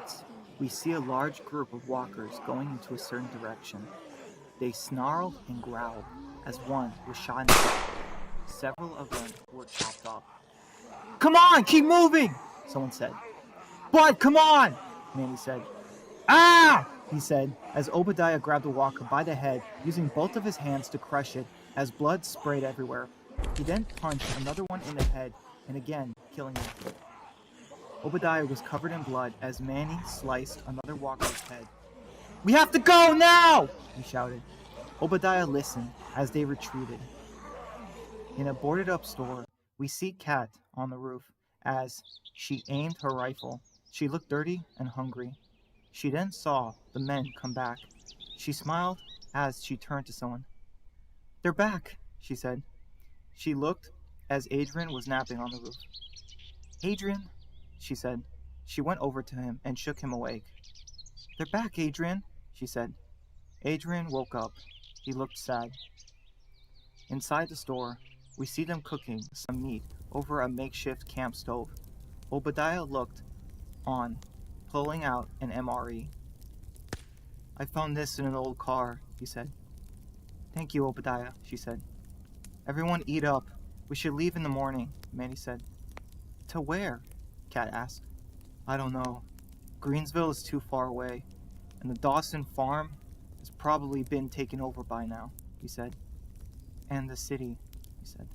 woods, we see a large group of walkers going into a certain direction. They snarled and growled as one was shot in the head. Several of them were chopped off. "Come on, keep moving!" someone said. "Bud, come on!" Manny said. "Ah!" he said, as Obadiah grabbed the walker by the head, using both of his hands to crush it as blood sprayed everywhere. He then punched another one in the head and again killing him. Obadiah was covered in blood as Manny sliced another walker's head. "We have to go now!" he shouted. Obadiah listened as they retreated. In a boarded-up store, we see Kat on the roof as she aimed her rifle. She looked dirty and hungry. She then saw the men come back. She smiled as she turned to someone. "They're back," she said. She looked as Adrian was napping on the roof. "Adrian," she said. She went over to him and shook him awake. "They're back, Adrian," she said. Adrian woke up. He looked sad. Inside the store, we see them cooking some meat over a makeshift camp stove. Obadiah looked on, pulling out an MRE. "I found this in an old car," he said. "Thank you, Obadiah," she said. "Everyone eat up. We should leave in the morning," Manny said. "To where?" Kat asked. "I don't know. Greensville is too far away, and the Dawson farm has probably been taken over by now," he said. "And the city," he said.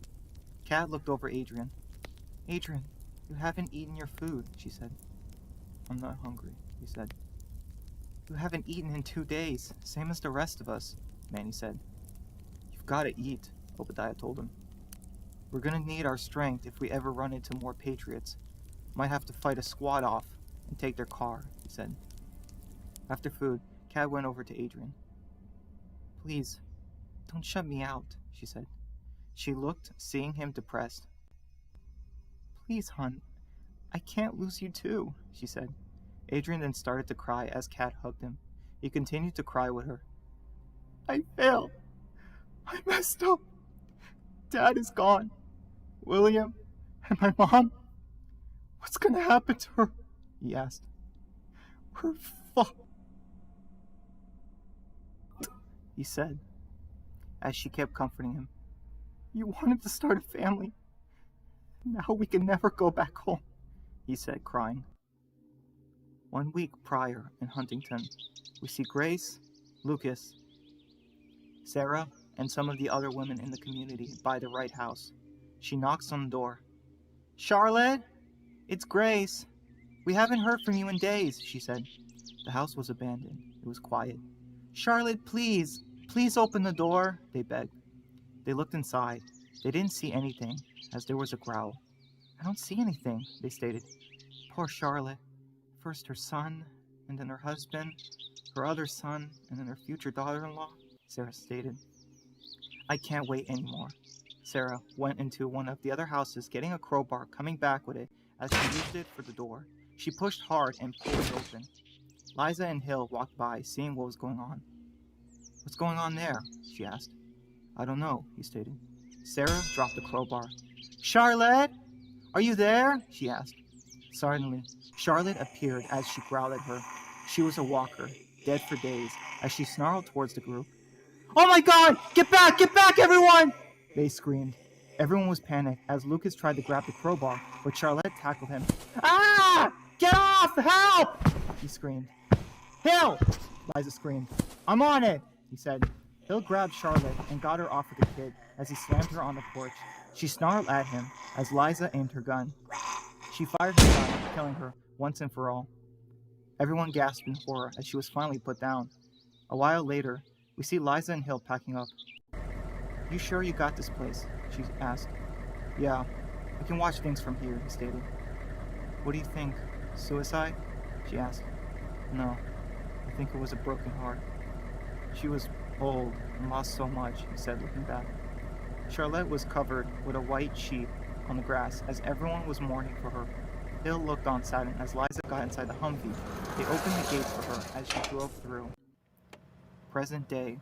Kat looked over Adrian. "Adrian, you haven't eaten your food," she said. "I'm not hungry," he said. "You haven't eaten in 2 days, same as the rest of us," Manny said. "You've got to eat," Obadiah told him. "We're going to need our strength if we ever run into more Patriots. Might have to fight a squad off and take their car," he said. After food, Kat went over to Adrian. "Please, don't shut me out," she said. She looked, seeing him depressed. "Please, hon, I can't lose you too," she said. Adrian then started to cry as Kat hugged him. He continued to cry with her. "I failed. I messed up. Dad is gone. William and my mom. What's gonna happen to her?" he asked. "We're fucked," he said, as she kept comforting him. "You wanted to start a family. Now we can never go back home," he said, crying. 1 week prior in Huntington, we see Grace, Lucas, Sarah, and some of the other women in the community by the Wright house. She knocks on the door. "Charlotte, it's Grace. We haven't heard from you in days," she said. The house was abandoned. It was quiet. "Charlotte, please open the door," they begged. They looked inside. They didn't see anything, as there was a growl. "I don't see anything," they stated. "Poor Charlotte. First her son, and then her husband, her other son, and then her future daughter-in-law," Sarah stated. "I can't wait anymore." Sarah went into one of the other houses, getting a crowbar, coming back with it as she used it for the door. She pushed hard and pulled it open. Liza and Hill walked by, seeing what was going on. "What's going on there?" she asked. "I don't know," he stated. Sarah dropped the crowbar. "Charlotte, are you there?" she asked. Suddenly, Charlotte appeared as she growled at her. She was a walker, dead for days, as she snarled towards the group. "Oh my God! Get back, everyone!" they screamed. Everyone was panicked as Lucas tried to grab the crowbar, but Charlotte tackled him. "Ah! Get off! Help!" he screamed. "Hill!" Liza screamed. "I'm on it," he said. Hill grabbed Charlotte and got her off of the kid as he slammed her on the porch. She snarled at him as Liza aimed her gun. She fired her gun, killing her once and for all. Everyone gasped in horror as she was finally put down. A while later, we see Liza and Hill packing up. "You sure you got this place?" she asked. "Yeah, I can watch things from here," he stated. "What do you think? Suicide?" she asked. "No, I think it was a broken heart. She was old and lost so much," he said, looking back. Charlotte was covered with a white sheet on the grass as everyone was mourning for her. Hill looked on saddened as Liza got inside the Humvee. They opened the gates for her as she drove through. Present day.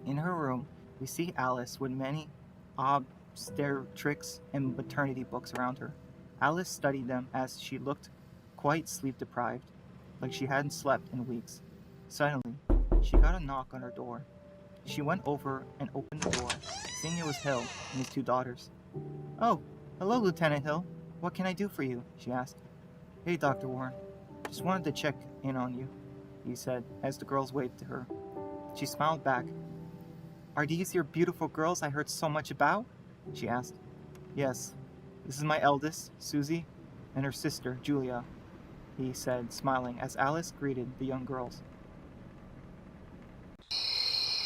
In her room, we see Alice with many obstetrics and maternity books around her. Alice studied them as she looked quite sleep-deprived. like she hadn't slept in weeks. Suddenly, she got a knock on her door. She went over and opened the door, seeing it was Hill and his two daughters. "Oh, hello, Lieutenant Hill. What can I do for you?" she asked. "Hey, Dr. Warren. Just wanted to check in on you," he said as the girls waved to her. She smiled back. "Are these your beautiful girls I heard so much about?" she asked. "Yes. This is my eldest, Susie, and her sister, Julia," he said, smiling as Alice greeted the young girls.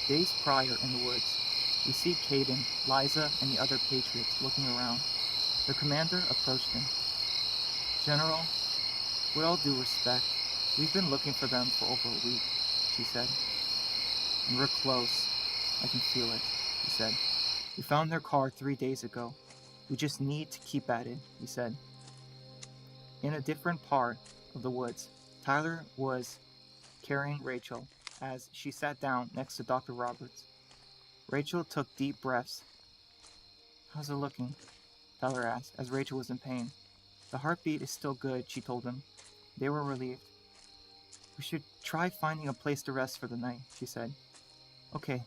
Days prior in the woods, we see Caden, Liza, and the other Patriots looking around. The commander approached him. "General, with all due respect, we've been looking for them for over a week," she said. "And we're close. I can feel it," he said. "We found their car 3 days ago. We just need to keep at it," he said. In a different part of the woods, Tyler was carrying Rachel as she sat down next to Dr. Roberts. Rachel took deep breaths. "How's it looking?" Tyler asked, as Rachel was in pain. "The heartbeat is still good," she told him. They were relieved. "We should try finding a place to rest for the night," she said. "Okay,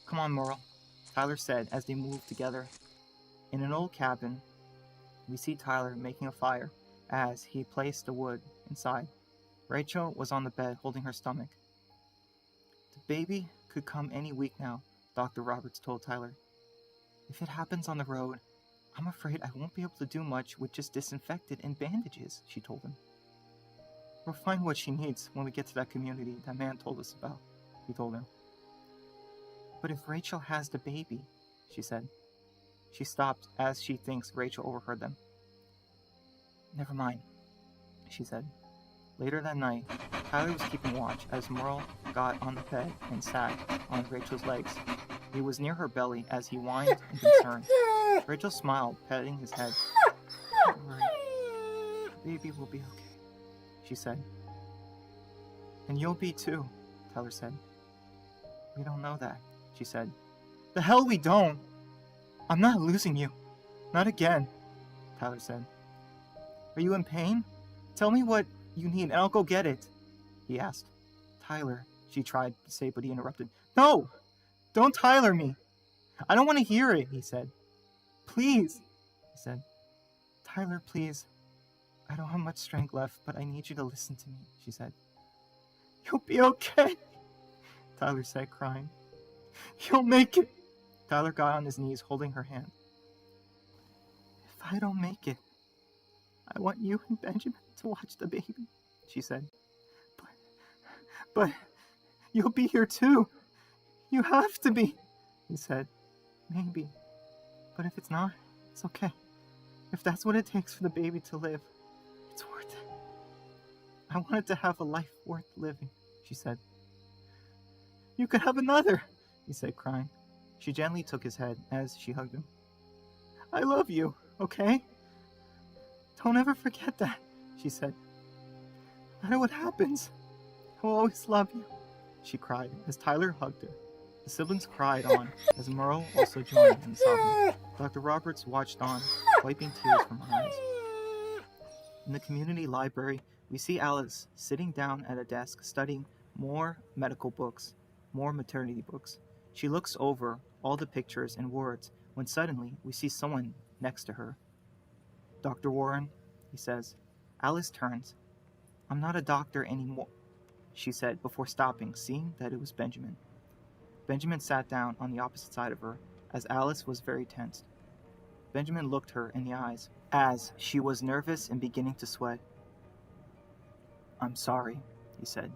come on, Merle," Tyler said as they moved together. In an old cabin, we see Tyler making a fire as he placed the wood inside. Rachel was on the bed holding her stomach. "The baby could come any week now," Dr. Roberts told Tyler. "If it happens on the road, I'm afraid I won't be able to do much with just disinfectant and bandages," she told him. "We'll find what she needs when we get to that community that man told us about," he told her. "But if Rachel has the baby," she said. She stopped as she thinks Rachel overheard them. "Never mind," she said. Later that night, Tyler was keeping watch as Merle got on the bed and sat on Rachel's legs. He was near her belly as he whined in concern. Rachel smiled, petting his head. "Don't worry. The baby will be okay," she said. "And you'll be too," Tyler said. "We don't know that," she said. "The hell we don't! I'm not losing you. Not again," Tyler said. "Are you in pain? Tell me what you need and I'll go get it," he asked. "Tyler," she tried to say, but he interrupted. "No! Don't Tyler me! I don't want to hear it," he said. "Please," he said. "Tyler, please. I don't have much strength left, but I need you to listen to me," she said. "You'll be okay," Tyler said, crying. "You'll make it." Tyler got on his knees, holding her hand. "If I don't make it, I want you and Benjamin to watch the baby," she said. But you'll be here too. You have to be," he said. "Maybe. But if it's not, it's okay. If that's what it takes for the baby to live, it's worth it. I want it to have a life worth living," she said. "You could have another," he said, crying. She gently took his head as she hugged him. "I love you, okay? Don't ever forget that," she said. "No matter what happens, I will always love you," she cried as Tyler hugged her. The siblings cried on as Merle also joined in sobbing. Dr. Roberts watched on, wiping tears from her eyes. In the community library, we see Alice sitting down at a desk studying more medical books, more maternity books. She looks over all the pictures and words when suddenly we see someone next to her. "Dr. Warren," he says. Alice turns. "I'm not a doctor anymore," she said before stopping, seeing that it was Benjamin. Benjamin sat down on the opposite side of her, as Alice was very tensed. Benjamin looked her in the eyes, as she was nervous and beginning to sweat. "I'm sorry," he said.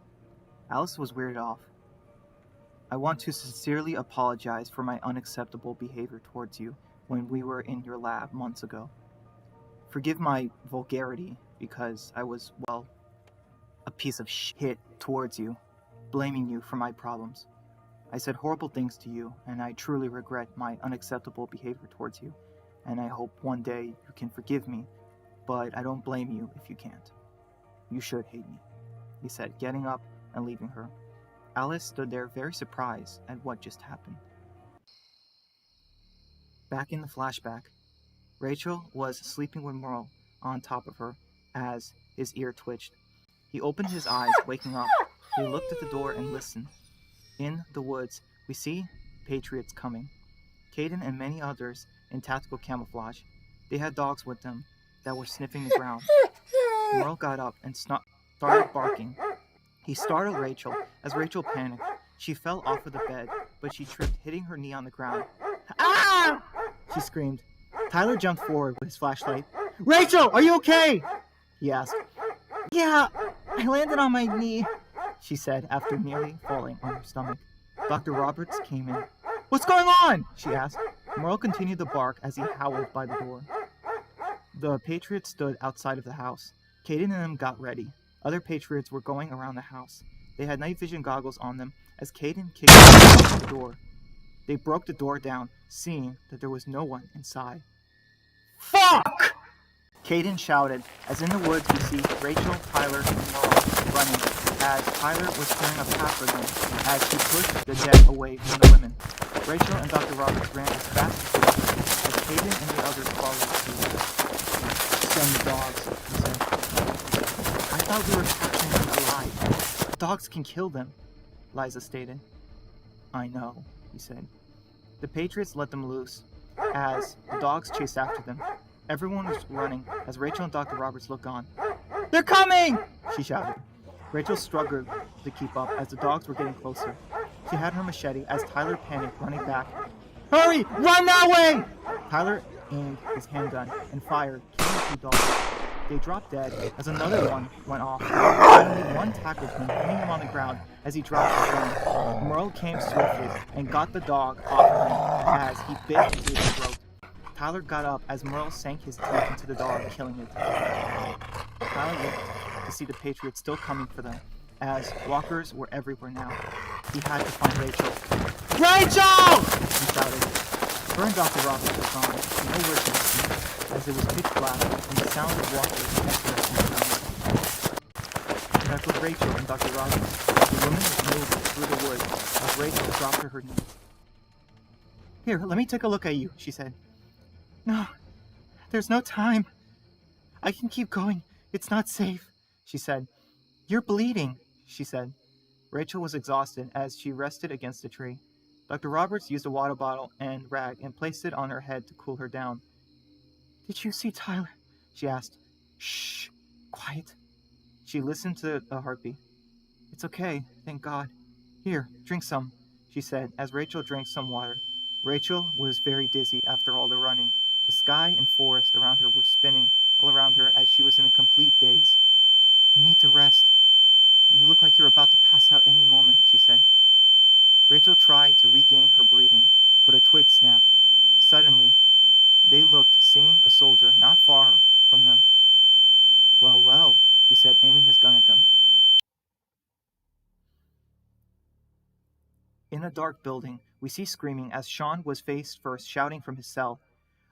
Alice was weirded off. "I want to sincerely apologize for my unacceptable behavior towards you when we were in your lab months ago. Forgive my vulgarity, because I was, well, a piece of shit towards you, blaming you for my problems. I said horrible things to you, and I truly regret my unacceptable behavior towards you, and I hope one day you can forgive me, but I don't blame you if you can't. You should hate me," he said, getting up and leaving her. Alice stood there very surprised at what just happened. Back in the flashback, Rachel was sleeping with Merle on top of her as his ear twitched. He opened his eyes, waking up. He looked at the door and listened. In the woods, we see Patriots coming. Caden and many others in tactical camouflage. They had dogs with them that were sniffing the ground. Merle got up and started barking. He startled Rachel. As Rachel panicked, she fell off of the bed, but she tripped, hitting her knee on the ground. Ah! She screamed. Tyler jumped forward with his flashlight. Rachel, are you okay? He asked. Yeah, I landed on my knee, she said after nearly falling on her stomach. Dr. Roberts came in. What's going on? She asked. Merle continued to bark as he howled by the door. The Patriots stood outside of the house. Caden and them got ready. Other Patriots were going around the house. They had night vision goggles on them as Caden kicked the door. They broke the door down, seeing that there was no one inside. Fuck! Caden shouted, as in the woods we see Rachel, Tyler, and Merle running, as Tyler was clearing a path for them, as he pushed the dead away from the women. Rachel and Dr. Roberts ran as fast as they could, as Caden and the others followed suit. Send the dogs, he said. I thought we were capturing them alive. The dogs can kill them, Liza stated. I know, he said. The Patriots let them loose, as the dogs chased after them. Everyone was running as Rachel and Dr. Roberts looked on. They're coming! She shouted. Rachel struggled to keep up as the dogs were getting closer. She had her machete as Tyler panicked, running back. Hurry! Run that way! Tyler aimed his handgun and fired, killing 2 dogs. They dropped dead as another one went off. Finally, one tackled him, hitting him on the ground as he dropped his gun. Merle came swiftly and got the dog off of him as he bit into his throat. Tyler got up as Merle sank his teeth into the dog, killing it. Tyler looked to see the Patriots still coming for them, as walkers were everywhere now. He had to find Rachel. Rachel! He shouted. Her and Dr. Roberts were gone, nowhere to be seen, as it was pitch black and the sound of walkers echoed around. That was Rachel and Dr. Roberts. The woman was moving through the woods as Rachel dropped to her knees. Here, let me take a look at you, she said. No, there's no time. I can keep going. It's not safe, she said. You're bleeding, she said. Rachel was exhausted as she rested against a tree. Dr. Roberts used a water bottle and rag and placed it on her head to cool her down. Did you see Tyler? She asked. Shh, quiet. She listened to the heartbeat. It's okay, thank God. Here, drink some, she said as Rachel drank some water. Rachel was very dizzy after all the running. The sky and forest around her were spinning all around her as she was in a complete daze. You need to rest. You look like you're about to pass out any moment, she said. Rachel tried to regain her breathing, but a twig snapped. Suddenly, they looked, seeing a soldier not far from them. Well, well, he said, aiming his gun at them. In a dark building, we see screaming as Sean was face first, shouting from his cell.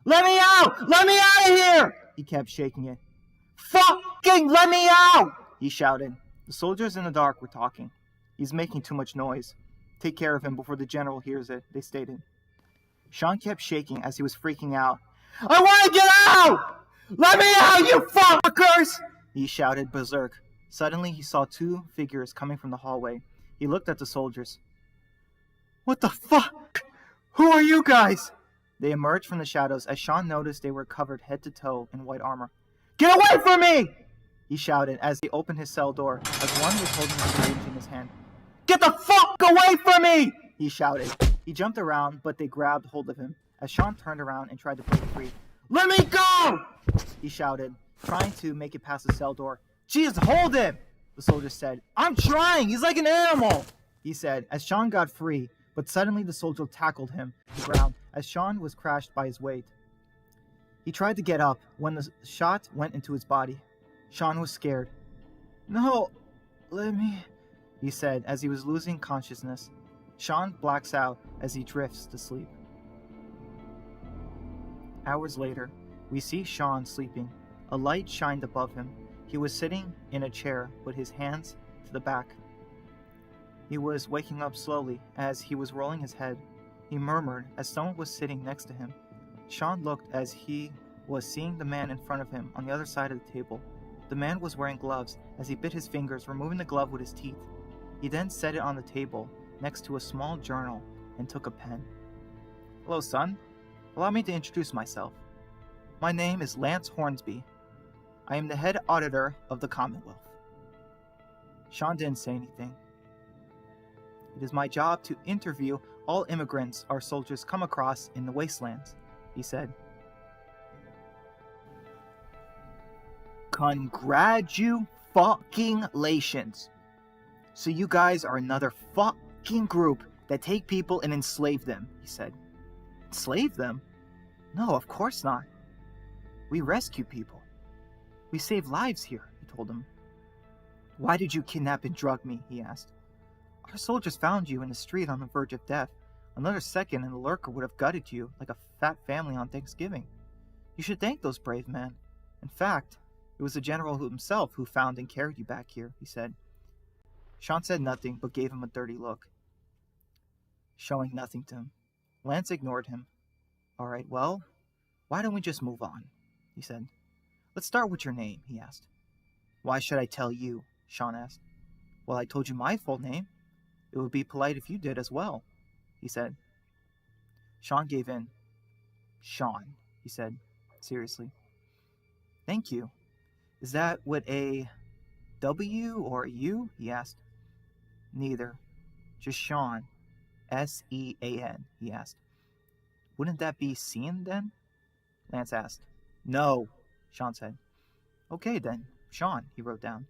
Let me out! Let me out of here! He kept shaking it. Fucking let me out! He shouted. The soldiers in the dark were talking. He's making too much noise. Take care of him before the general hears it, they stated. Sean kept shaking as he was freaking out. I want to get out! Let me out, you fuckers! He shouted berserk. Suddenly, he saw 2 figures coming from the hallway. He looked at the soldiers. What the fuck? Who are you guys? They emerged from the shadows as Sean noticed they were covered head to toe in white armor. Get away from me! He shouted as he opened his cell door, as one was holding a syringe in his hand. Get the fuck away from me! He shouted. He jumped around, but they grabbed hold of him, as Sean turned around and tried to break free. Let me go! He shouted, trying to make it past the cell door. Jesus, hold him! The soldier said. I'm trying! He's like an animal! He said, as Sean got free, but suddenly the soldier tackled him to the ground, as Sean was crushed by his weight. He tried to get up when the shot went into his body. Sean was scared. No, let me, he said as he was losing consciousness. Sean blacks out as he drifts to sleep. Hours later, we see Sean sleeping. A light shined above him. He was sitting in a chair with his hands to the back. He was waking up slowly as he was rolling his head. He murmured as someone was sitting next to him. Sean looked as he was seeing the man in front of him on the other side of the table. The man was wearing gloves as he bit his fingers, removing the glove with his teeth. He then set it on the table next to a small journal and took a pen. Hello, son. Allow me to introduce myself. My name is Lance Hornsby. I am the head auditor of the Commonwealth. Sean didn't say anything. It is my job to interview all immigrants our soldiers come across in the wastelands, he said. Congratulations. So you guys are another fucking group that take people and enslave them, he said. Enslave them? No, of course not. We rescue people. We save lives here, he told him. Why did you kidnap and drug me? He asked. Our soldiers found you in the street on the verge of death. Another second and the lurker would have gutted you like a fat family on Thanksgiving. You should thank those brave men. In fact, it was the general himself who found and carried you back here, he said. Sean said nothing but gave him a dirty look, showing nothing to him. Lance ignored him. All right, well, why don't we just move on, he said. Let's start with your name, he asked. Why should I tell you? Sean asked. Well, I told you my full name. It would be polite if you did as well, he said. Sean gave in. Sean, he said, seriously. Thank you. Is that with a W or a U? He asked. Neither. Just Sean. S-E-A-N, he asked. Wouldn't that be Sean then? Lance asked. No, Sean said. Okay then, Sean, he wrote down.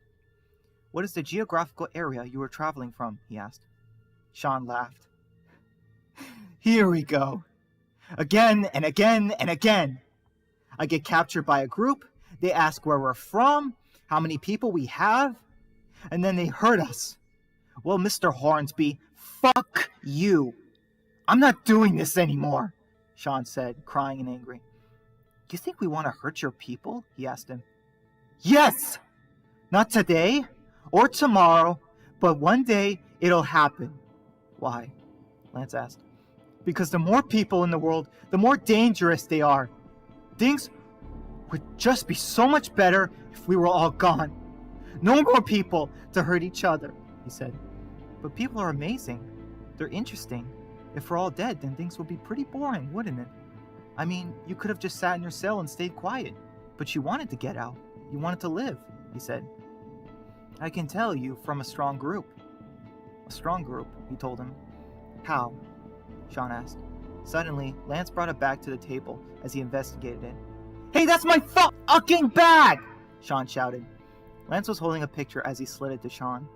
What is the geographical area you were traveling from? He asked. Sean laughed. Here we go. Again and again and again. I get captured by a group. They ask where we're from, how many people we have, and then they hurt us. Well, Mr. Hornsby, fuck you. I'm not doing this anymore, Sean said, crying and angry. You think we want to hurt your people? He asked him. Yes! Not today or tomorrow, but one day it'll happen. Why? Lance asked. Because the more people in the world, the more dangerous they are. Things would just be so much better if we were all gone. No more people to hurt each other, he said. But people are amazing. They're interesting. If we're all dead, then things would be pretty boring, wouldn't it? I mean, you could have just sat in your cell and stayed quiet. But you wanted to get out. You wanted to live, he said. I can tell you from a strong group. A strong group, he told him. How? Sean asked. Suddenly, Lance brought it back to the table as he investigated it. Hey, that's my fucking bag! Sean shouted. Lance was holding a picture as he slid it to Sean.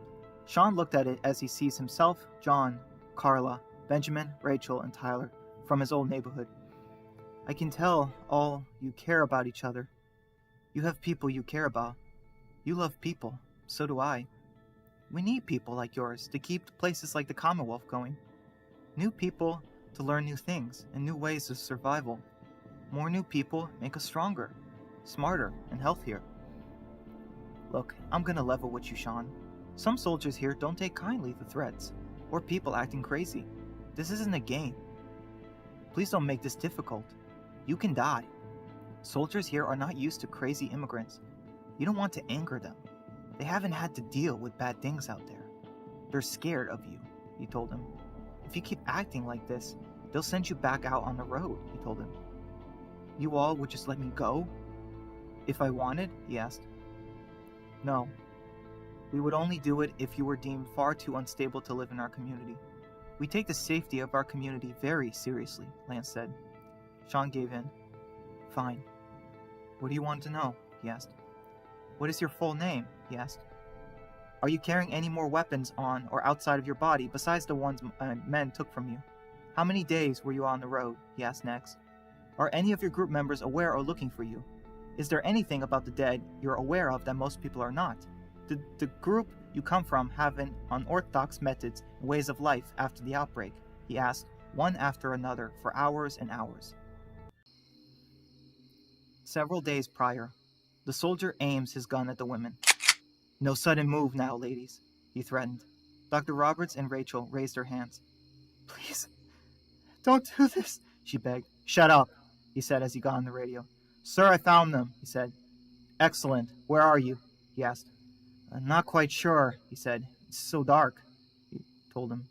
Sean looked at it as he sees himself, John, Carla, Benjamin, Rachel, and Tyler from his old neighborhood. I can tell all you care about each other. You have people you care about. You love people. So do I. We need people like yours to keep places like the Commonwealth going. New people to learn new things and new ways of survival. More new people make us stronger, smarter, and healthier. Look, I'm gonna level with you, Sean. Some soldiers here don't take kindly to threats, or people acting crazy. This isn't a game. Please don't make this difficult. You can die. Soldiers here are not used to crazy immigrants. You don't want to anger them. They haven't had to deal with bad things out there. They're scared of you, he told him. If you keep acting like this, they'll send you back out on the road, he told him. You all would just let me go? If I wanted? He asked. No. We would only do it if you were deemed far too unstable to live in our community. We take the safety of our community very seriously, Lance said. Sean gave in. Fine. What do you want to know? He asked. What is your full name? He asked. Are you carrying any more weapons on or outside of your body besides the ones men took from you? How many days were you on the road? He asked next. Are any of your group members aware or looking for you? Is there anything about the dead you're aware of that most people are not? Did the group you come from have an unorthodox methods and ways of life after the outbreak? He asked, one after another, for hours and hours. Several days prior, the soldier aims his gun at the women. No sudden move now, ladies, he threatened. Dr. Roberts and Rachel raised their hands. Please, don't do this, she begged. Shut up, he said as he got on the radio. Sir, I found them, he said. Excellent. Where are you? he asked. "I'm not quite sure," he said. "It's so dark," he told him.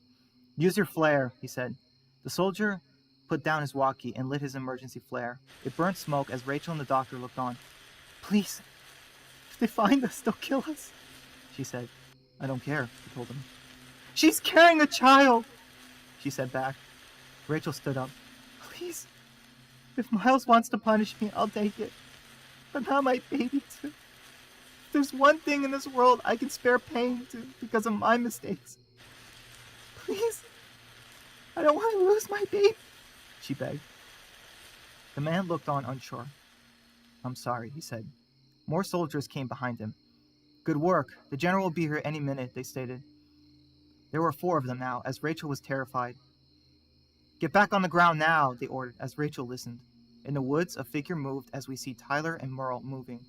"Use your flare," he said. The soldier put down his walkie and lit his emergency flare. It burned smoke as Rachel and the doctor looked on. "Please, if they find us, they'll kill us," she said. "I don't care," he told him. "She's carrying a child," she said back. Rachel stood up. "Please, if Miles wants to punish me, I'll take it. But not my baby, too. If there's one thing in this world I can spare pain to because of my mistakes. Please, I don't want to lose my baby," she begged. The man looked on unsure. "I'm sorry," he said. More soldiers came behind him. "Good work. The general will be here any minute," they stated. There were 4 of them now, as Rachel was terrified. "Get back on the ground now," they ordered, as Rachel listened. In the woods, a figure moved as we see Tyler and Merle moving.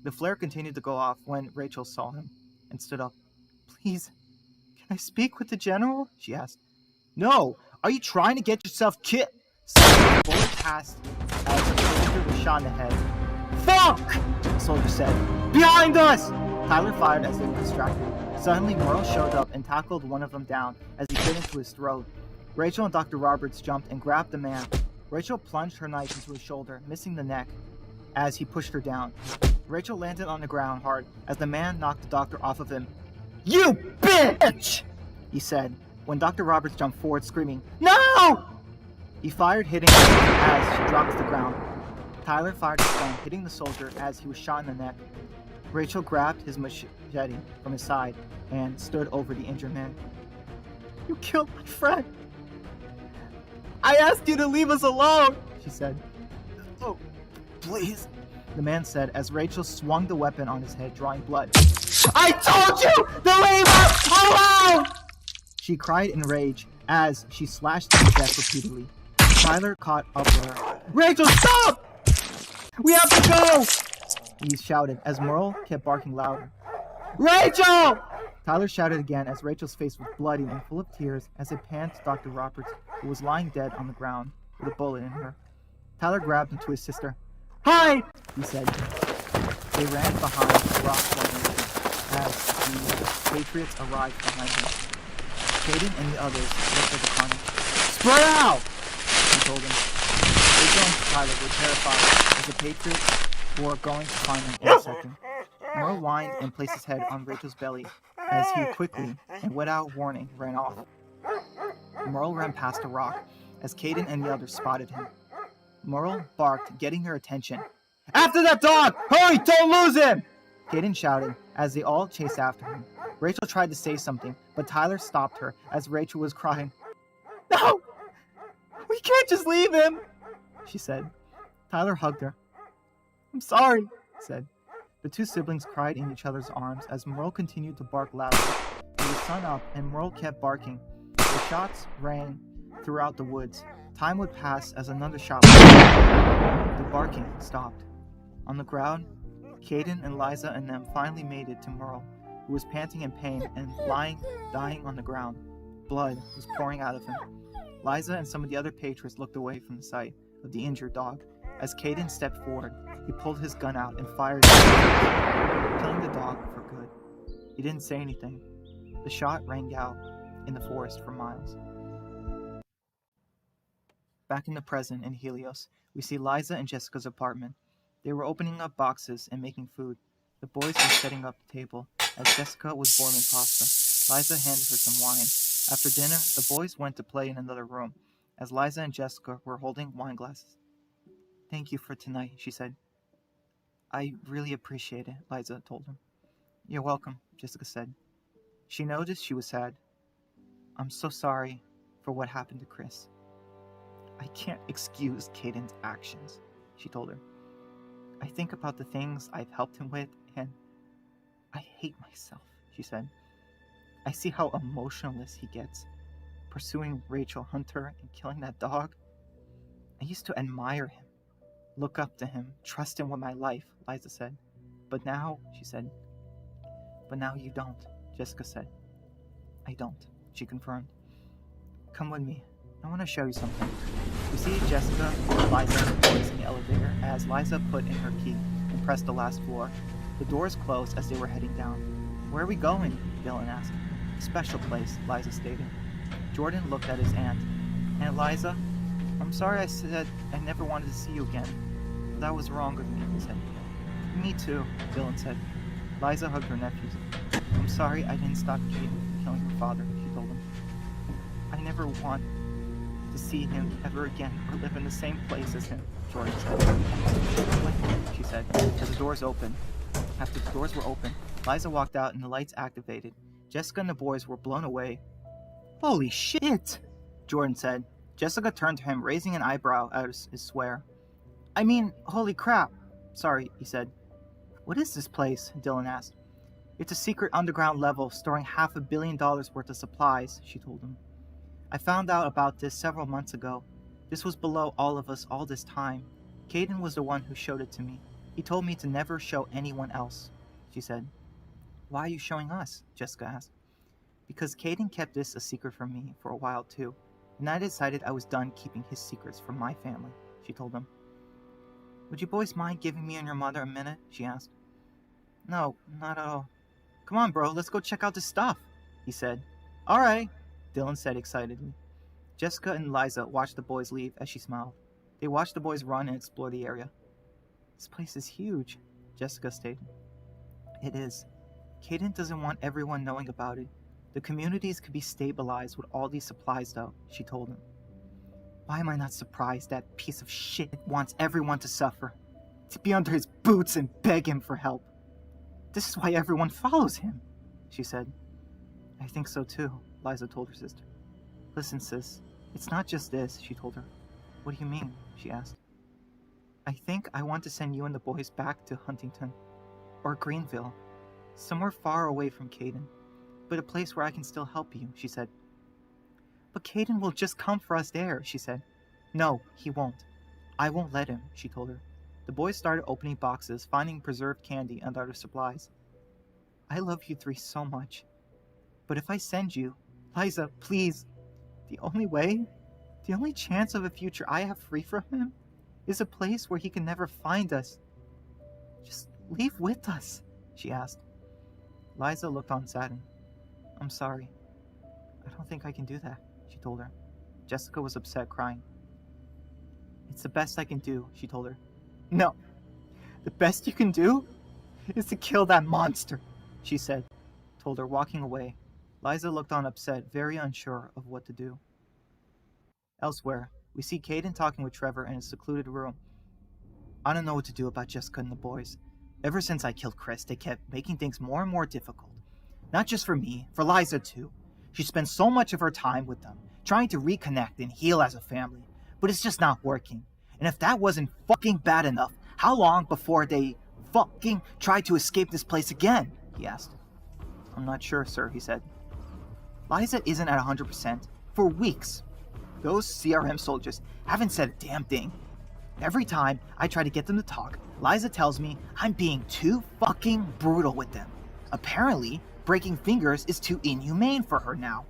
The flare continued to go off when Rachel saw him and stood up. "Please, can I speak with the general?" she asked. "No! Are you trying to get yourself killed?" Suddenly, the bullet passed as the soldier was shot in the head. "Fuck!" the soldier said. "Behind us!" Tyler fired as they were distracted. Suddenly, Merle showed up and tackled one of them down as he bit into his throat. Rachel and Dr. Roberts jumped and grabbed the man. Rachel plunged her knife into his shoulder, missing the neck as he pushed her down. Rachel landed on the ground hard as the man knocked the doctor off of him. "You bitch!" he said, when Dr. Roberts jumped forward screaming, "No!" He fired, hitting her as she dropped to the ground. Tyler fired his gun, hitting the soldier as he was shot in the neck. Rachel grabbed his machete from his side and stood over the injured man. "You killed my friend. I asked you to leave us alone," she said. "Oh, please," the man said as Rachel swung the weapon on his head, drawing blood. "I told you to leave us alone!" she cried in rage as she slashed him to death repeatedly. Tyler caught up with her. "Rachel, stop! We have to go!" he shouted as Merle kept barking louder. "Rachel!" Tyler shouted again as Rachel's face was bloody and full of tears as it panned to Dr. Roberts, who was lying dead on the ground with a bullet in her. Tyler grabbed into his sister. "Hide!" he said. They ran behind the rock formation as the Patriots arrived behind them. Caden and the others looked at the carnage. "Spread out!" he told them. Rachel and Tyler were terrified as the Patriots were going to find them in a second. Merle whined and placed his head on Rachel's belly as he quickly, and without warning, ran off. Merle ran past a rock as Caden and the others spotted him. Merle barked, getting their attention. "After that dog! Hurry! Don't lose him!" Caden shouted as they all chased after him. Rachel tried to say something, but Tyler stopped her as Rachel was crying. "No! We can't just leave him!" she said. Tyler hugged her. "I'm sorry," he said. The 2 siblings cried in each other's arms as Merle continued to bark loudly. It was sun up and Merle kept barking. The shots rang throughout the woods. Time would pass as another shot was fired. The barking stopped. On the ground, Caden and Liza and them finally made it to Merle, who was panting in pain and dying on the ground. Blood was pouring out of him. Liza and some of the other Patriots looked away from the sight of the injured dog. As Caden stepped forward, he pulled his gun out and fired, killing the dog for good. He didn't say anything. The shot rang out in the forest for miles. Back in the present in Helios, we see Liza and Jessica's apartment. They were opening up boxes and making food. The boys were setting up the table as Jessica was boiling pasta. Liza handed her some wine. After dinner, the boys went to play in another room as Liza and Jessica were holding wine glasses. "Thank you for tonight," she said. "I really appreciate it," Liza told him. "You're welcome," Jessica said. She noticed she was sad. "I'm so sorry for what happened to Chris. I can't excuse Caden's actions," she told her. "I think about the things I've helped him with, and I hate myself," she said. "I see how emotionless he gets, pursuing Rachel Hunter and killing that dog. I used to admire him, look up to him, trust him with my life," Liza said. "But now," she said. "But now you don't," Jessica said. "I don't," she confirmed. "Come with me. I want to show you something." We see Jessica, Liza, and the boys in the elevator as Liza put in her key and pressed the last floor. The doors closed as they were heading down. "Where are we going?" Dylan asked. "A special place," Liza stated. Jordan looked at his aunt. "Aunt Liza, I'm sorry I said I never wanted to see you again. That was wrong of me," he said. "Me too," Dylan said. Liza hugged her nephews. "I'm sorry I didn't stop Caden killing her father," she told him. "I never want to see him ever again or live in the same place as him," Jordan said. "What?" she said, as the doors opened. After the doors were open, Liza walked out and the lights activated. Jessica and the boys were blown away. "Holy shit!" Jordan said. Jessica turned to him, raising an eyebrow at his swear. "I mean, holy crap." "Sorry," he said. "What is this place?" Dylan asked. "It's a secret underground level storing $500 million worth of supplies," she told him. "I found out about this several months ago. This was below all of us all this time. Caden was the one who showed it to me. He told me to never show anyone else," she said. "Why are you showing us?" Jessica asked. "Because Caden kept this a secret from me for a while too, and I decided I was done keeping his secrets from my family," she told him. "Would you boys mind giving me and your mother a minute?" she asked. "No, not at all." "Come on, bro, let's go check out this stuff," he said. "All right," Dylan said excitedly. Jessica and Liza watched the boys leave as she smiled. They watched the boys run and explore the area. "This place is huge," Jessica stated. "It is. Caden doesn't want everyone knowing about it. The communities could be stabilized with all these supplies, though," she told him. "Why am I not surprised that piece of shit wants everyone to suffer? To be under his boots and beg him for help. This is why everyone follows him," she said. "I think so too," Liza told her sister. "Listen, sis, it's not just this," she told her. "What do you mean?" she asked. "I think I want to send you and the boys back to Huntington. Or Greenville. Somewhere far away from Caden. But a place where I can still help you," she said. "But Caden will just come for us there," she said. "No, he won't. I won't let him," she told her. The boys started opening boxes, finding preserved candy and other supplies. "I love you three so much. But if I send you, Liza, please, the only chance of a future I have free from him is a place where he can never find us. Just leave with us," she asked. Liza looked on saddened. "I'm sorry. I don't think I can do that," she told her. Jessica was upset, crying. "It's the best I can do," she told her. "No, the best you can do is to kill that monster," she said, told her, walking away. Liza looked on upset, very unsure of what to do. Elsewhere, we see Caden talking with Trevor in a secluded room. "I don't know what to do about Jessica and the boys. Ever since I killed Chris, they kept making things more and more difficult. Not just for me, for Liza too. She spends so much of her time with them, trying to reconnect and heal as a family, but it's just not working. And if that wasn't fucking bad enough, how long before they fucking try to escape this place again?" he asked. "I'm not sure, sir," he said. "Liza isn't at 100% for weeks. Those CRM soldiers haven't said a damn thing. Every time I try to get them to talk, Liza tells me I'm being too fucking brutal with them. Apparently, breaking fingers is too inhumane for her now.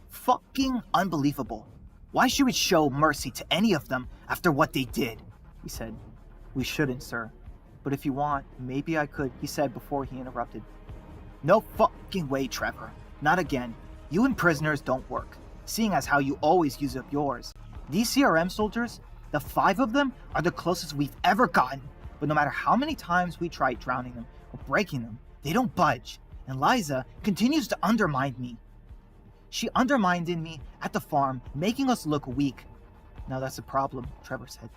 Fucking unbelievable. Why should we show mercy to any of them after what they did?" he said. "We shouldn't, sir. But if you want, maybe I could," he said before he interrupted. "No fucking way, Trevor. Not again. You and prisoners don't work, seeing as how you always use up yours. These CRM soldiers, the 5 of them, are the closest we've ever gotten, but no matter how many times we try drowning them or breaking them, they don't budge, and Liza continues to undermine me. She undermined me at the farm, making us look weak." "Now that's a problem," Trevor said.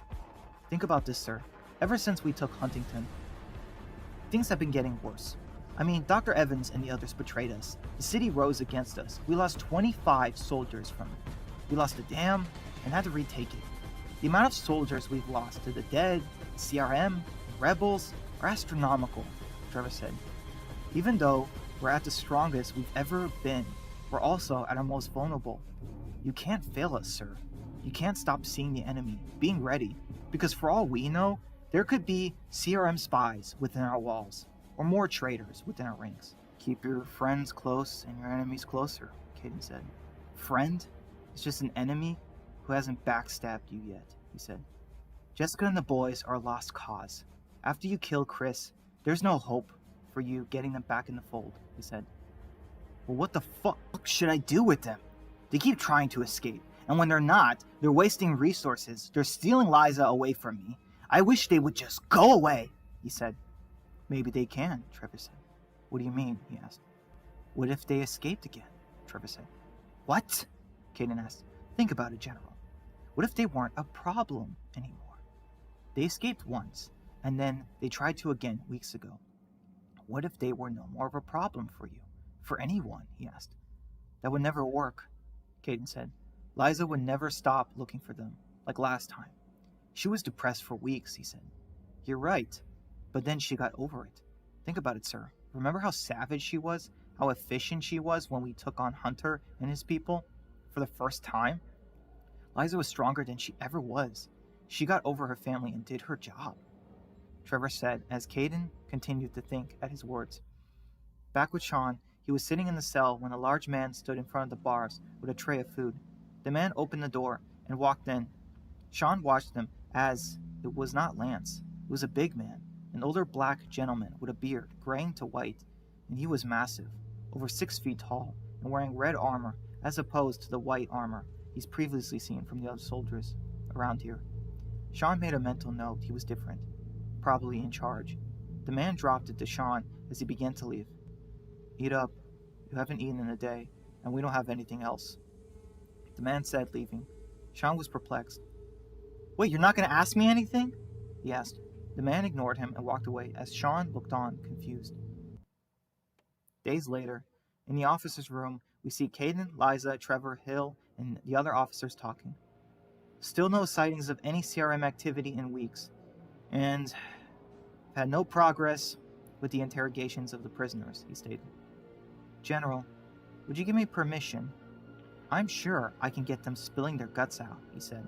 "Think about this, sir. Ever since we took Huntington, things have been getting worse. I mean, Dr. Evans and the others betrayed us. The city rose against us. We lost 25 soldiers from it. We lost the dam and had to retake it. The amount of soldiers we've lost to the dead, CRM, rebels, are astronomical," Trevor said. "Even though we're at the strongest we've ever been, we're also at our most vulnerable. You can't fail us, sir. You can't stop seeing the enemy, being ready, because for all we know, there could be CRM spies within our walls, or more traitors within our ranks." "Keep your friends close and your enemies closer," Caden said. "Friend is just an enemy who hasn't backstabbed you yet," he said. "Jessica and the boys are a lost cause. After you kill Chris, there's no hope. for you getting them back in the fold, he said. Well, what the fuck should I do with them? They keep trying to escape, and when they're not, they're wasting resources. They're stealing Liza away from me. I wish they would just go away, he said. Maybe they can, Trevor said. What do you mean, he asked. What if they escaped again, Trevor said. What? Caden asked. Think about it, General. What if they weren't a problem anymore? They escaped once, and then they tried to again weeks ago. What if they were no more of a problem for you? For anyone, he asked. That would never work, Caden said. Liza would never stop looking for them, like last time. She was depressed for weeks, he said. You're right, but then she got over it. Think about it, sir. Remember how savage she was? How efficient she was when we took on Hunter and his people for the first time? Liza was stronger than she ever was. She got over her family and did her job, Trevor said as Caden continued to think at his words. Back with Sean, he was sitting in the cell when a large man stood in front of the bars with a tray of food. The man opened the door and walked in. Sean watched him as it was not Lance. It was a big man, an older black gentleman with a beard, graying to white, and he was massive, over 6 feet tall, and wearing red armor as opposed to the white armor he's previously seen from the other soldiers around here. Sean made a mental note he was different, probably in charge. The man dropped it to Sean as he began to leave. Eat up. You haven't eaten in a day, and we don't have anything else, the man said, leaving. Sean was perplexed. Wait, you're not going to ask me anything? He asked. The man ignored him and walked away as Sean looked on, confused. Days later, in the officers' room, we see Caden, Liza, Trevor, Hill, and the other officers talking. Still no sightings of any CRM activity in weeks, and had no progress with the interrogations of the prisoners, he stated. General, would you give me permission? I'm sure I can get them spilling their guts out, he said.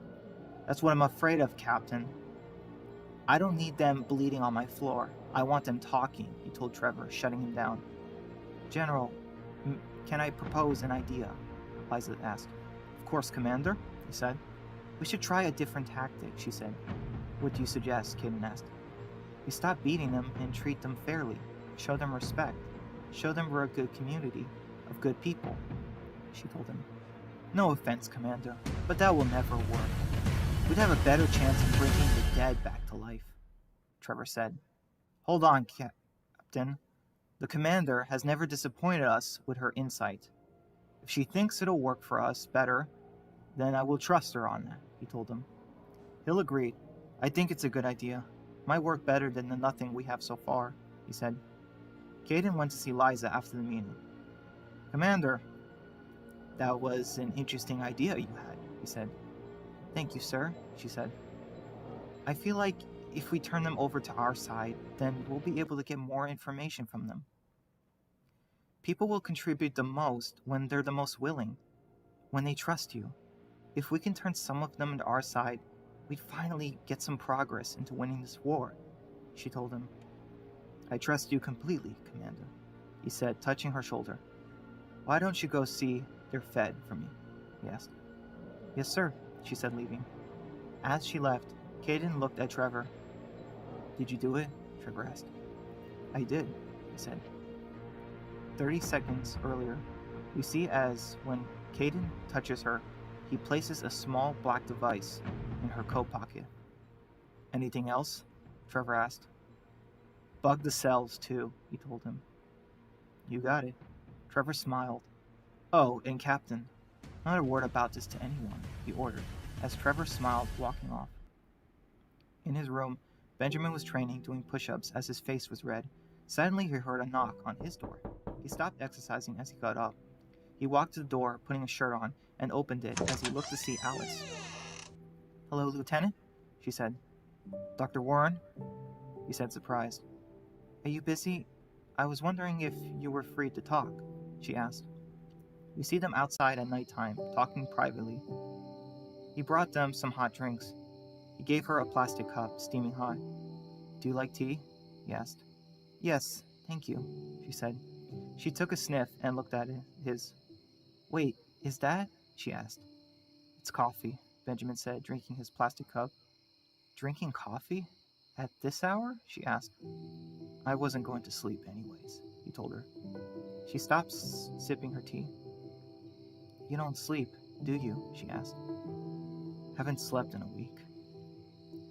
That's what I'm afraid of, Captain. I don't need them bleeding on my floor. I want them talking, he told Trevor, shutting him down. General, can I propose an idea? Liza asked. Of course, Commander, he said. We should try a different tactic, she said. What do you suggest? Caden asked. We stop beating them and treat them fairly. Show them respect. Show them we're a good community of good people, she told him. No offense, Commander, but that will never work. We'd have a better chance of bringing the dead back to life, Trevor said. Hold on, Captain. The Commander has never disappointed us with her insight. If she thinks it'll work for us better, then I will trust her on that, he told him. Hill agreed. I think it's a good idea. Might work better than the nothing we have so far, he said. Caden went to see Liza after the meeting. Commander, that was an interesting idea you had, he said. Thank you, sir, she said. I feel like if we turn them over to our side, then we'll be able to get more information from them. People will contribute the most when they're the most willing, when they trust you. If we can turn some of them to our side, we'd finally get some progress into winning this war, she told him. I trust you completely, Commander, he said, touching her shoulder. Why don't you go see they're fed for me? He asked. Yes, sir, she said, leaving. As she left, Caden looked at Trevor. Did you do it? Trevor asked. I did, he said. 30 seconds earlier, we see as when Caden touches her, he places a small black device in her coat pocket. Anything else? Trevor asked. Bug the cells, too, he told him. You got it. Trevor smiled. Oh, and Captain, not a word about this to anyone, he ordered, as Trevor smiled, walking off. In his room, Benjamin was training, doing push-ups as his face was red. Suddenly he heard a knock on his door. He stopped exercising as he got up. He walked to the door, putting a shirt on, and opened it as he looked to see Alice. Hello, Lieutenant, she said. Dr. Warren? He said, surprised. Are you busy? I was wondering if you were free to talk, she asked. We see them outside at nighttime, talking privately. He brought them some hot drinks. He gave her a plastic cup, steaming hot. Do you like tea? He asked. Yes, thank you, she said. She took a sniff and looked at his. Wait, is that? She asked. It's coffee, Benjamin said, drinking his plastic cup. Drinking coffee? At this hour? She asked. I wasn't going to sleep anyways, he told her. She stopped sipping her tea. You don't sleep, do you? She asked. Haven't slept in a week.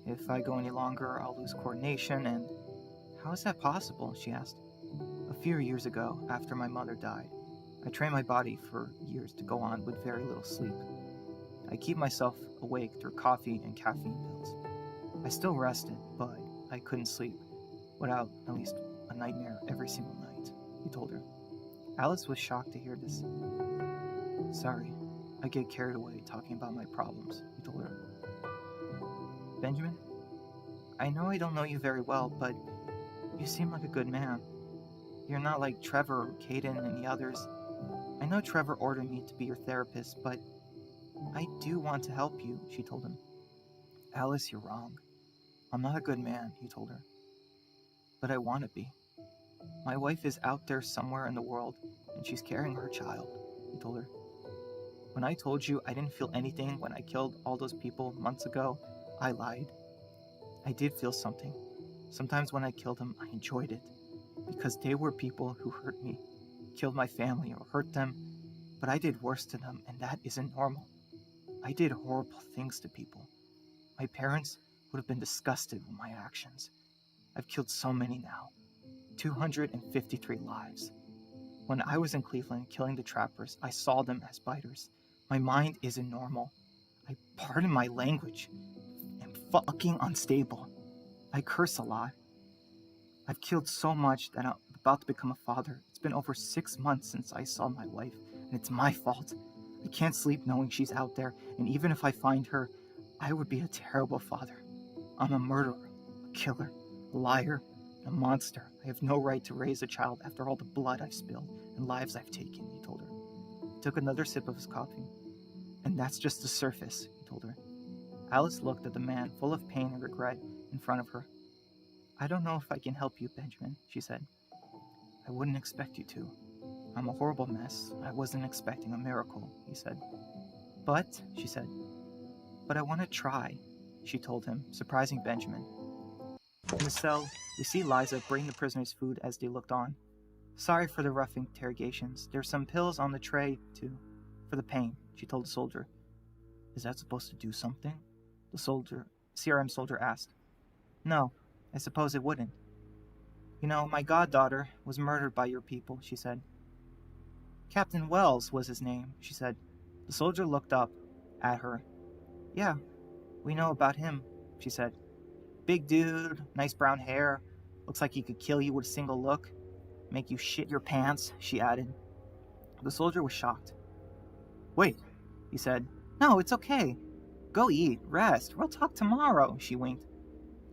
If I go any longer, I'll lose coordination, and how is that possible? She asked. A few years ago, after my mother died, I trained my body for years to go on with very little sleep. I keep myself awake through coffee and caffeine pills. I still rested, but I couldn't sleep without at least a nightmare every single night, he told her. Alice was shocked to hear this. Sorry, I get carried away talking about my problems, he told her. Benjamin, I know I don't know you very well, but you seem like a good man. You're not like Trevor or Caden and the others. I know Trevor ordered me to be your therapist, but I do want to help you, she told him. Alice, you're wrong. I'm not a good man, he told her. But I want to be. My wife is out there somewhere in the world, and she's carrying her child, he told her. When I told you I didn't feel anything when I killed all those people months ago, I lied. I did feel something. Sometimes when I killed them, I enjoyed it, because they were people who hurt me, killed my family or hurt them, but I did worse to them, and that isn't normal. I did horrible things to people. My parents would have been disgusted with my actions. I've killed so many now. 253 lives. When I was in Cleveland killing the trappers, I saw them as biters. My mind isn't normal. Pardon my language, am fucking unstable. I curse a lot. I've killed so much that I'm about to become a father. It's been over 6 months since I saw my wife, and it's my fault. I can't sleep knowing she's out there, and even if I find her, I would be a terrible father. I'm a murderer, a killer, a liar, a monster. I have no right to raise a child after all the blood I've spilled and lives I've taken, he told her. He took another sip of his coffee. And that's just the surface, he told her. Alice looked at the man full of pain and regret in front of her. I don't know if I can help you, Benjamin, she said. I wouldn't expect you to. I'm a horrible mess. I wasn't expecting a miracle, he said. But, she said, but I want to try, she told him, surprising Benjamin. In the cell, we see Liza bring the prisoners food as they looked on. Sorry for the rough interrogations. There's some pills on the tray, too, for the pain, she told the soldier. Is that supposed to do something? The CRM soldier asked. No, I suppose it wouldn't. You know, my goddaughter was murdered by your people, she said. Captain Wells was his name, she said. The soldier looked up at her. Yeah, we know about him, she said. Big dude, nice brown hair. Looks like he could kill you with a single look. Make you shit your pants, she added. The soldier was shocked. Wait, he said. No, it's okay. Go eat, rest. We'll talk tomorrow, she winked.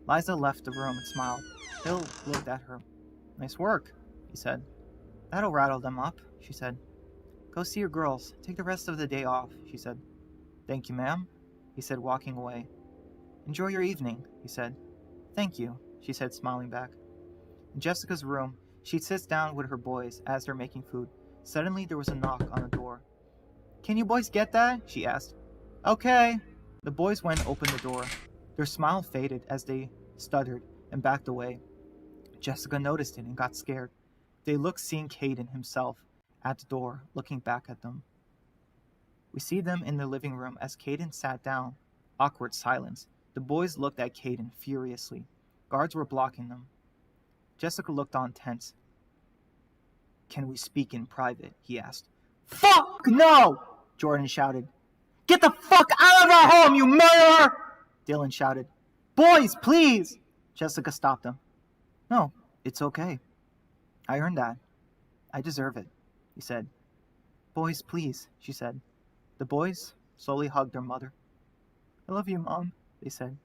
Liza left the room and smiled. Bill looked at her. Nice work, he said. That'll rattle them up, she said. Go see your girls. Take the rest of the day off, she said. Thank you, ma'am, he said, walking away. Enjoy your evening, he said. Thank you, she said, smiling back. In Jessica's room, she sits down with her boys as they're making food. Suddenly, there was a knock on the door. Can you boys get that? She asked. Okay. The boys went and opened the door. Their smile faded as they stuttered and backed away. Jessica noticed it and got scared. They looked, seeing Caden himself at the door, looking back at them. We see them in the living room as Caden sat down. Awkward silence. The boys looked at Caden furiously. Guards were blocking them. Jessica looked on tense. Can we speak in private? He asked. Fuck no! Jordan shouted. Get the fuck out of our home, you murderer! Dylan shouted. Boys, please! Jessica stopped him. No, it's okay. I earned that. I deserve it, he said. Boys, please, she said. The boys slowly hugged their mother. I love you, Mom, they said.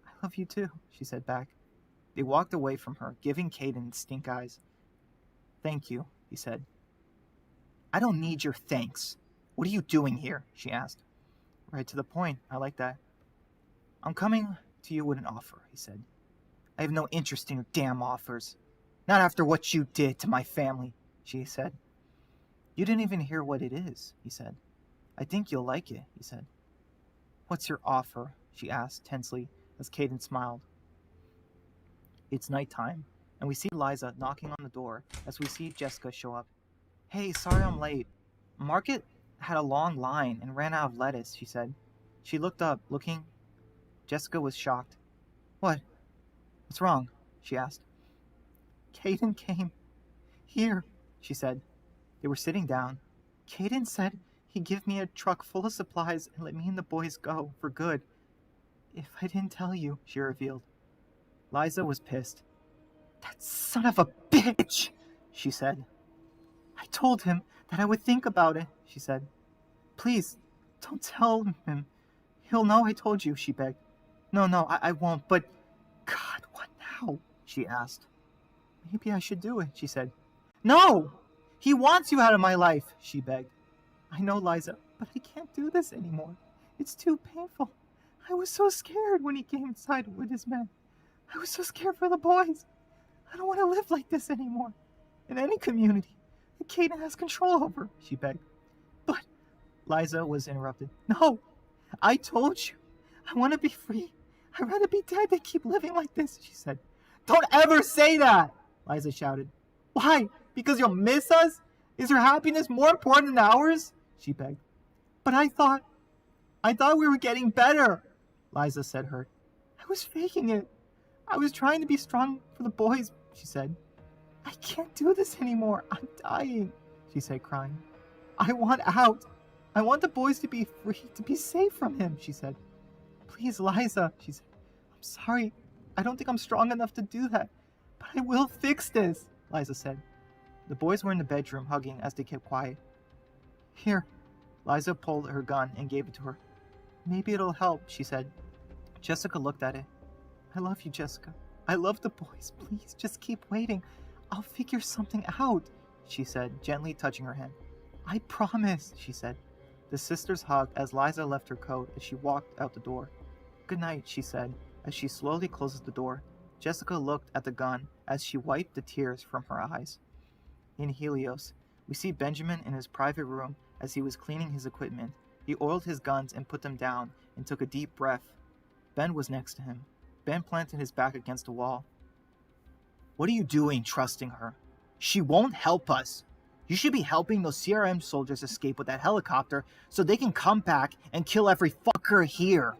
I love you too, she said back. They walked away from her, giving Caden stink eyes. Thank you, he said. I don't need your thanks. What are you doing here? She asked. Right to the point. I like that. I'm coming to you with an offer, he said. I have no interest in your damn offers. Not after what you did to my family, she said. You didn't even hear what it is, he said. I think you'll like it, he said. What's your offer? She asked tensely as Caden smiled. It's nighttime, and we see Liza knocking on the door as we see Jessica show up. "Hey, sorry I'm late. Market had a long line and ran out of lettuce," she said. She looked up, looking. Jessica was shocked. "What? What's wrong?" she asked. "Caden came here," she said. They were sitting down. "Caden said he'd give me a truck full of supplies and let me and the boys go for good. If I didn't tell you," she revealed. Liza was pissed. "That son of a bitch," she said. "I told him that I would think about it," she said. "Please, don't tell him. He'll know I told you," she begged. No, I won't, but God, what now?" she asked. "Maybe I should do it," she said. "No! He wants you out of my life," she begged. "I know, Liza, but I can't do this anymore. It's too painful. I was so scared when he came inside with his men. I was so scared for the boys. I don't want to live like this anymore. In any community that Caden has control over," she begged. "But," Liza was interrupted. "No, I told you. I want to be free. I'd rather be dead than keep living like this," she said. "Don't ever say that," Liza shouted. "Why? Because you'll miss us? Is your happiness more important than ours?" she begged. "But I thought we were getting better," Liza said, hurt. "I was faking it. I was trying to be strong for the boys," she said. "I can't do this anymore. I'm dying," she said, crying. "I want out. I want the boys to be free, to be safe from him," she said. "Please, Liza," she said. "I'm sorry. I don't think I'm strong enough to do that. But I will fix this," Liza said. The boys were in the bedroom, hugging as they kept quiet. "Here." Liza pulled her gun and gave it to her. "Maybe it'll help," she said. Jessica looked at it. "I love you, Jessica. I love the boys. Please, just keep waiting. I'll figure something out," she said, gently touching her hand. "I promise," she said. The sisters hugged as Liza left her coat as she walked out the door. "Good night," she said, as she slowly closes the door. Jessica looked at the gun as she wiped the tears from her eyes. In Helios, we see Benjamin in his private room as he was cleaning his equipment. He oiled his guns and put them down and took a deep breath. Ben was next to him. Ben planted his back against a wall. "What are you doing, trusting her? She won't help us. You should be helping those CRM soldiers escape with that helicopter so they can come back and kill every fucker here."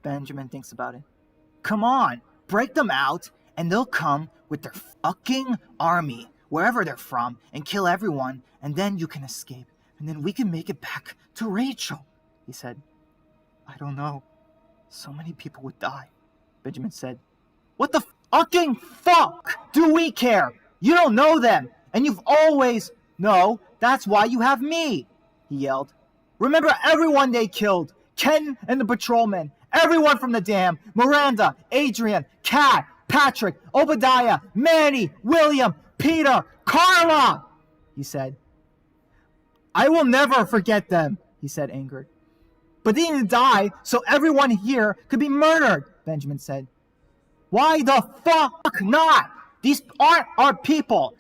Benjamin thinks about it. "Come on, break them out, and they'll come with their fucking army, wherever they're from, and kill everyone, and then you can escape, and then we can make it back to Rachel," he said. "I don't know. So many people would die," Benjamin said. "What the fucking fuck do we care? You don't know them, and you've always... No, that's why you have me," he yelled. "Remember everyone they killed. Ken and the patrolmen. Everyone from the dam. Miranda, Adrian, Kat, Patrick, Obadiah, Manny, William, Peter, Carla," he said. "I will never forget them," he said, angered. "But they didn't die, so everyone here could be murdered," Benjamin said. "Why the fuck not? These aren't our people.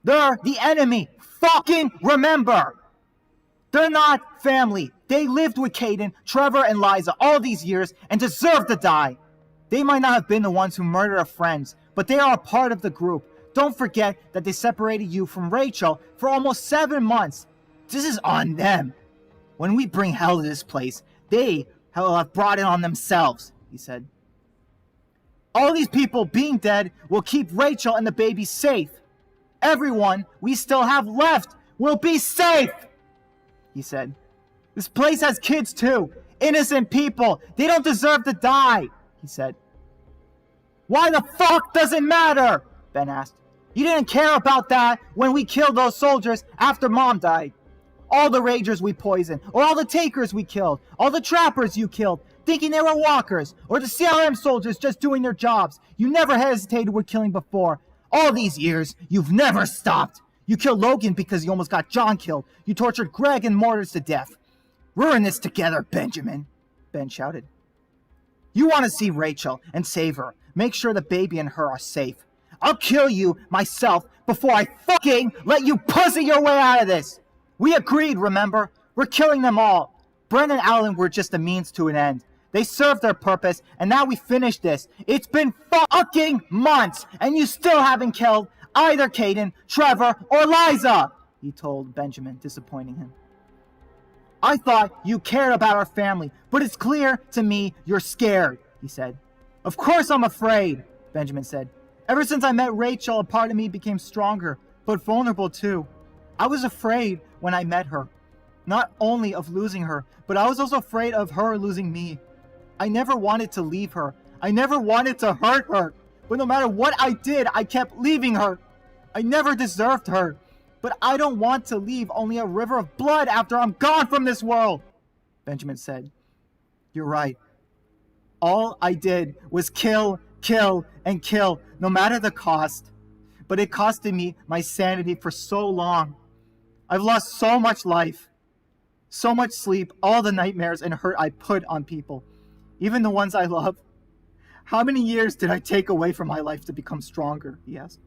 They're the enemy. Fucking remember. They're not family. They lived with Caden, Trevor, and Liza all these years and deserve to die. They might not have been the ones who murdered our friends, but they are a part of the group. Don't forget that they separated you from Rachel for almost 7 months. This is on them. When we bring hell to this place, they have brought it on themselves," he said. "All these people being dead will keep Rachel and the baby safe. Everyone we still have left will be safe," he said. "This place has kids too. Innocent people. They don't deserve to die," he said. "Why the fuck does it matter?" Ben asked. "You didn't care about that when we killed those soldiers after Mom died. All the ragers we poisoned, or all the takers we killed, all the trappers you killed, thinking they were walkers, or the CRM soldiers just doing their jobs. You never hesitated with killing before. All these years, you've never stopped. You killed Logan because you almost got John killed. You tortured Greg and Mortars to death. We're in this together, Benjamin," Ben shouted. "You want to see Rachel and save her. Make sure the baby and her are safe. I'll kill you myself before I fucking let you pussy your way out of this. We agreed, remember? We're killing them all. Brent and Alan were just a means to an end. They served their purpose, and now we finished this. It's been fucking months, and you still haven't killed either Caden, Trevor, or Liza, he told Benjamin, disappointing him. I thought you cared about our family, but it's clear to me you're scared, he said. Of course I'm afraid, Benjamin said. Ever since I met Rachel, a part of me became stronger, but vulnerable too. I was afraid when I met her. Not only of losing her, but I was also afraid of her losing me. I never wanted to leave her. I never wanted to hurt her. But no matter what I did, I kept leaving her. I never deserved her. But I don't want to leave only a river of blood after I'm gone from this world, Benjamin said. You're right. All I did was kill, and kill, no matter the cost. But it costed me my sanity for so long. I've lost so much life, so much sleep, all the nightmares and hurt I put on people, even the ones I love. How many years did I take away from my life to become stronger, he asked.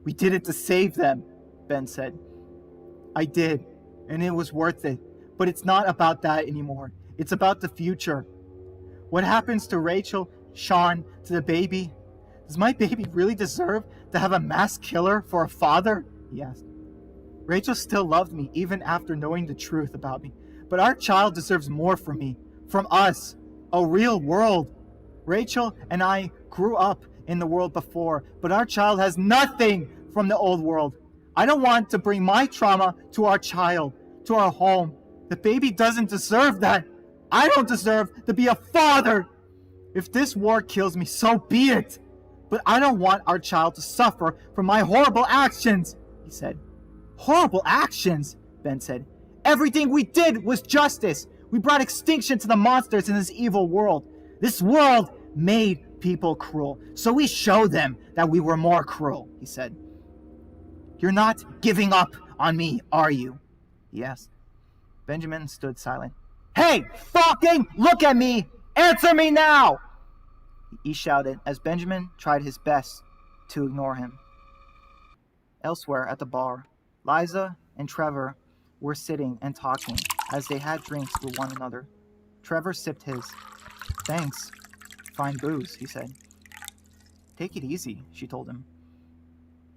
We did it to save them, Ben said. I did, and it was worth it. But it's not about that anymore. It's about the future. What happens to Rachel, Sean, to the baby? Does my baby really deserve to have a mass killer for a father? He asked. Rachel still loved me even after knowing the truth about me. But our child deserves more from me, from us, a real world. Rachel and I grew up in the world before, but our child has nothing from the old world. I don't want to bring my trauma to our child, to our home. The baby doesn't deserve that. I don't deserve to be a father. If this war kills me, so be it. But I don't want our child to suffer from my horrible actions, he said. Horrible actions, Ben said. Everything we did was justice. We brought extinction to the monsters in this evil world. This world made people cruel, so we showed them that we were more cruel, he said. You're not giving up on me, are you? He asked. Benjamin stood silent. Hey, fucking look at me! Answer me now! He shouted as Benjamin tried his best to ignore him. Elsewhere at the bar, Liza and Trevor were sitting and talking as they had drinks with one another. Trevor sipped his. Thanks. Fine booze, he said. Take it easy, she told him.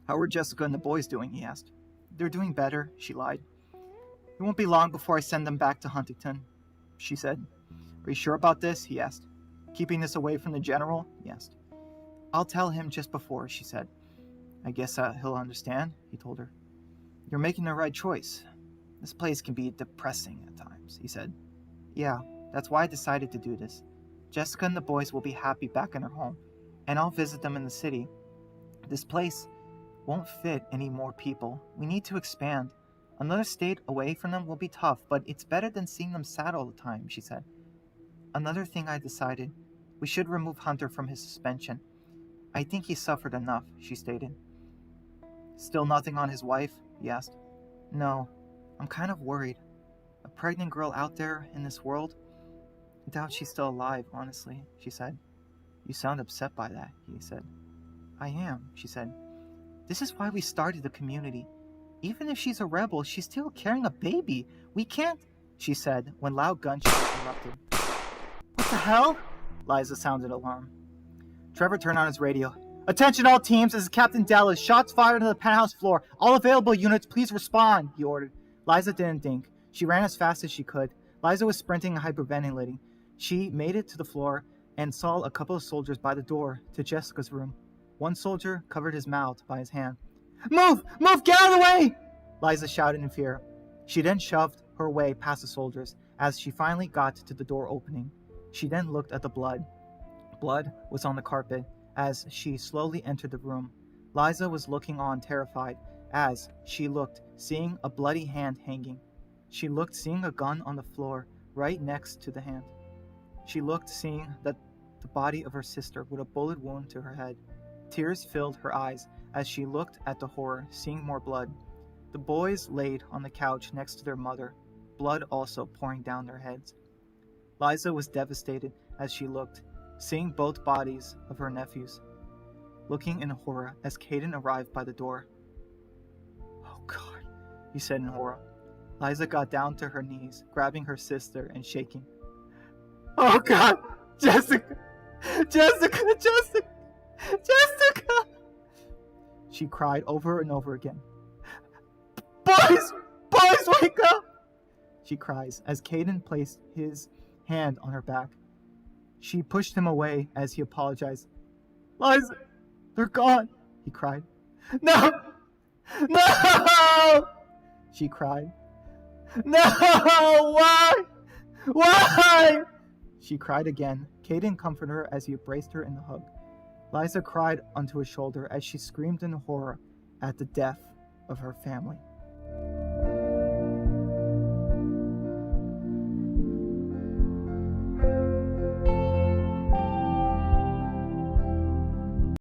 How are Jessica and the boys doing, he asked. They're doing better, she lied. It won't be long before I send them back to Huntington, she said. Are you sure about this, he asked. Keeping this away from the general, he asked. I'll tell him just before, she said. I guess he'll understand, he told her. You're making the right choice. This place can be depressing at times, he said. Yeah, that's why I decided to do this. Jessica and the boys will be happy back in their home, and I'll visit them in the city. This place won't fit any more people. We need to expand. Another state away from them will be tough, but it's better than seeing them sad all the time, she said. Another thing I decided, we should remove Hunter from his suspension. I think he suffered enough, she stated. Still nothing on his wife? He asked. No, I'm kind of worried. A pregnant girl out there in this world? I doubt she's still alive, honestly, she said. You sound upset by that, he said. I am, she said. This is why we started the community. Even if she's a rebel, she's still carrying a baby. We can't, she said, when loud gunshots erupted. What the hell? Liza sounded alarmed. Trevor turned on his radio. Attention all teams, this is Captain Dallas. Shots fired on the penthouse floor. All available units, please respond, he ordered. Liza didn't think. She ran as fast as she could. Liza was sprinting and hyperventilating. She made it to the floor and saw a couple of soldiers by the door to Jessica's room. One soldier covered his mouth by his hand. Move! Move! Get out of the way! Liza shouted in fear. She then shoved her way past the soldiers as she finally got to the door opening. She then looked at the blood. Blood was on the carpet as she slowly entered the room. Liza was looking on terrified as she looked, seeing a bloody hand hanging. She looked, seeing a gun on the floor right next to the hand. She looked, seeing that the body of her sister with a bullet wound to her head. Tears filled her eyes as she looked at the horror, seeing more blood. The boys laid on the couch next to their mother, blood also pouring down their heads. Liza was devastated as she looked, seeing both bodies of her nephews, looking in horror as Caden arrived by the door. Oh God, he said in horror. Liza got down to her knees, grabbing her sister and shaking. Oh God! Jessica! Jessica! Jessica! Jessica! She cried over and over again. Boys! Boys, wake up! She cries as Caden placed his hand on her back. She pushed him away as he apologized. Liza, they're gone, he cried. No! No! She cried. No! Why? Why? She cried again. Caden comforted her as he embraced her in the hug. Liza cried onto his shoulder as she screamed in horror at the death of her family.